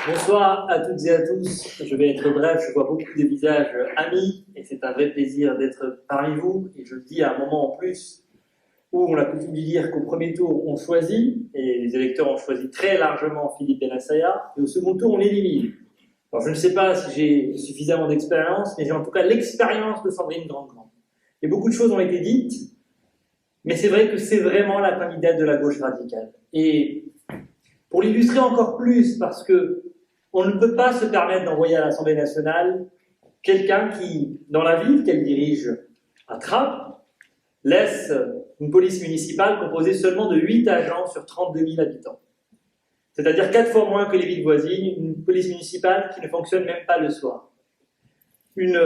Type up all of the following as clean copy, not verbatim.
Bonsoir à toutes et à tous. Je vais être bref, je vois beaucoup de visages amis et c'est un vrai plaisir d'être parmi vous. Et je le dis à un moment en plus où on a coutume de dire qu'au premier tour on choisit, et les électeurs ont choisi très largement Philippe Bennassaya, et au second tour on l'élimine. Alors je ne sais pas si j'ai suffisamment d'expérience, mais j'ai en tout cas l'expérience de Sandrine Grandgrand. Et beaucoup de choses ont été dites, mais c'est vrai que c'est vraiment la candidate de la gauche radicale. Et pour l'illustrer encore plus, parce que on ne peut pas se permettre d'envoyer à l'Assemblée nationale quelqu'un qui, dans la ville qu'elle dirige à Trappes, laisse une police municipale composée seulement de 8 agents sur 32 000 habitants. C'est-à-dire 4 fois moins que les villes voisines, une police municipale qui ne fonctionne même pas le soir. Une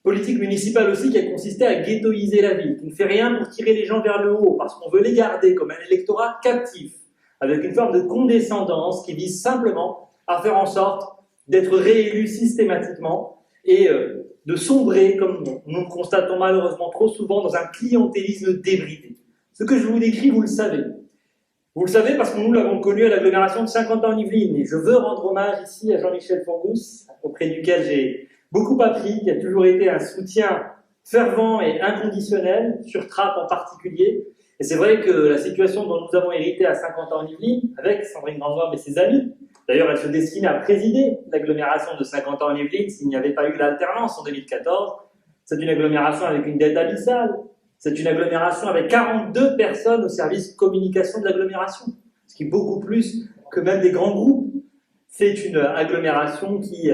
politique municipale aussi qui a consisté à ghettoiser la ville, qui ne fait rien pour tirer les gens vers le haut, parce qu'on veut les garder comme un électorat captif, avec une forme de condescendance qui vise simplement à faire en sorte d'être réélu systématiquement et de sombrer, comme nous le constatons malheureusement trop souvent, dans un clientélisme débridé. Ce que je vous décris, vous le savez. Vous le savez parce que nous l'avons connu à l'agglomération de Saint-Quentin-en-Yvelines. Et je veux rendre hommage ici à Jean-Michel Fourgousse, auprès duquel j'ai beaucoup appris, qui a toujours été un soutien fervent et inconditionnel, sur Trappes en particulier. Et c'est vrai que la situation dont nous avons hérité à Saint-Quentin-en-Yvelines, avec Sandrine Grandgrand et ses amis, d'ailleurs elle se destinait à présider l'agglomération de Saint-Quentin-en-Yvelines s'il n'y avait pas eu l'alternance en 2014, c'est une agglomération avec une dette abyssale, c'est une agglomération avec 42 personnes au service communication de l'agglomération, ce qui est beaucoup plus que même des grands groupes. C'est une agglomération qui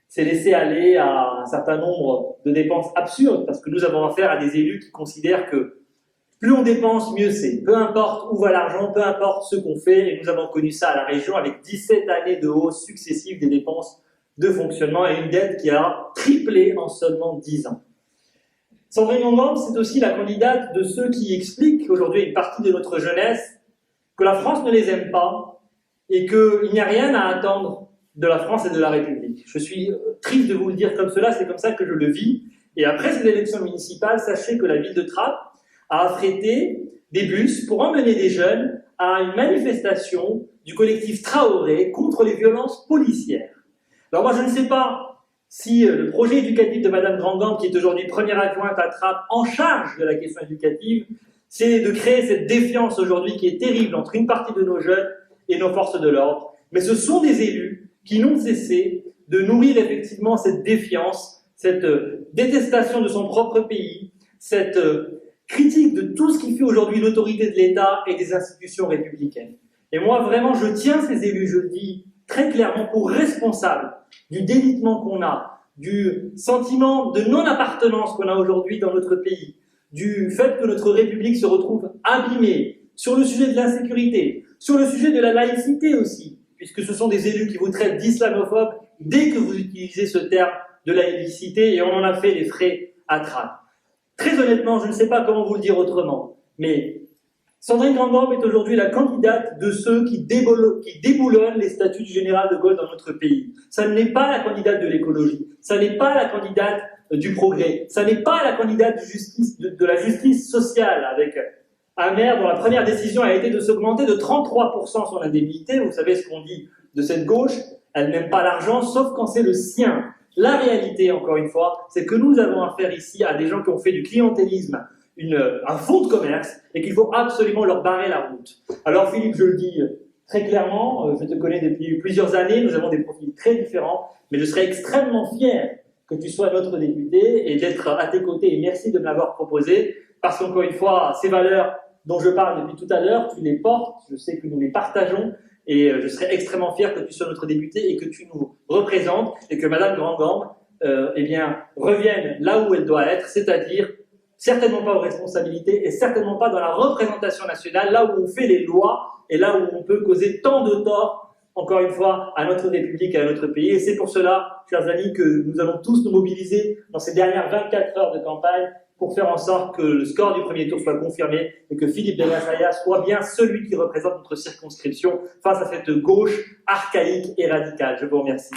s'est laissée aller à un certain nombre de dépenses absurdes, parce que nous avons affaire à des élus qui considèrent que plus on dépense, mieux c'est. Peu importe où va l'argent, peu importe ce qu'on fait, et nous avons connu ça à la région avec 17 années de hausse successive des dépenses de fonctionnement et une dette qui a triplé en seulement 10 ans. Sandrine Grandgrand, c'est aussi la candidate de ceux qui expliquent aujourd'hui à une partie de notre jeunesse que la France ne les aime pas et qu'il n'y a rien à attendre de la France et de la République. Je suis triste de vous le dire comme cela, c'est comme ça que je le vis. Et après ces élections municipales, sachez que la ville de Trappes a affrété des bus pour emmener des jeunes à une manifestation du collectif Traoré contre les violences policières. Alors moi je ne sais pas si le projet éducatif de Madame Grandgrand, qui est aujourd'hui première adjointe à Trappes en charge de la question éducative, c'est de créer cette défiance aujourd'hui qui est terrible entre une partie de nos jeunes et nos forces de l'ordre. Mais ce sont des élus qui n'ont cessé de nourrir effectivement cette défiance, cette détestation de son propre pays, cette critique de tout ce qui fait aujourd'hui l'autorité de l'État et des institutions républicaines. Et moi, vraiment, je tiens ces élus, je le dis très clairement, pour responsables du délitement qu'on a, du sentiment de non-appartenance qu'on a aujourd'hui dans notre pays, du fait que notre République se retrouve abîmée sur le sujet de l'insécurité, sur le sujet de la laïcité aussi, puisque ce sont des élus qui vous traitent d'islamophobes dès que vous utilisez ce terme de laïcité, et on en a fait les frais à Trappes. Très honnêtement, je ne sais pas comment vous le dire autrement, mais Sandrine Grandgrand est aujourd'hui la candidate de ceux qui déboulonnent les statuts du général de Gaulle dans notre pays. Ça n'est pas la candidate de l'écologie, ça n'est pas la candidate du progrès, ça n'est pas la candidate de la justice sociale, avec un maire dont la première décision a été de s'augmenter de 33% son indemnité. Vous savez ce qu'on dit de cette gauche, elle n'aime pas l'argent, sauf quand c'est le sien. La réalité, encore une fois, c'est que nous avons affaire ici à des gens qui ont fait du clientélisme un fonds de commerce et qu'il faut absolument leur barrer la route. Alors Philippe, je le dis très clairement, je te connais depuis plusieurs années, nous avons des profils très différents, mais je serais extrêmement fier que tu sois notre député et d'être à tes côtés. Et merci de me l'avoir proposé, parce qu'encore une fois, ces valeurs dont je parle depuis tout à l'heure, tu les portes, je sais que nous les partageons, et je serais extrêmement fier que tu sois notre député et que tu nous représentes et que Madame Grandgrand revienne là où elle doit être, c'est-à-dire certainement pas aux responsabilités et certainement pas dans la représentation nationale, là où on fait les lois et là où on peut causer tant de tort, encore une fois, à notre République et à notre pays. Et c'est pour cela, chers amis, que nous allons tous nous mobiliser dans ces dernières 24 heures de campagne pour faire en sorte que le score du premier tour soit confirmé et que Philippe Bennassaya soit bien celui qui représente notre circonscription face à cette gauche archaïque et radicale. Je vous remercie.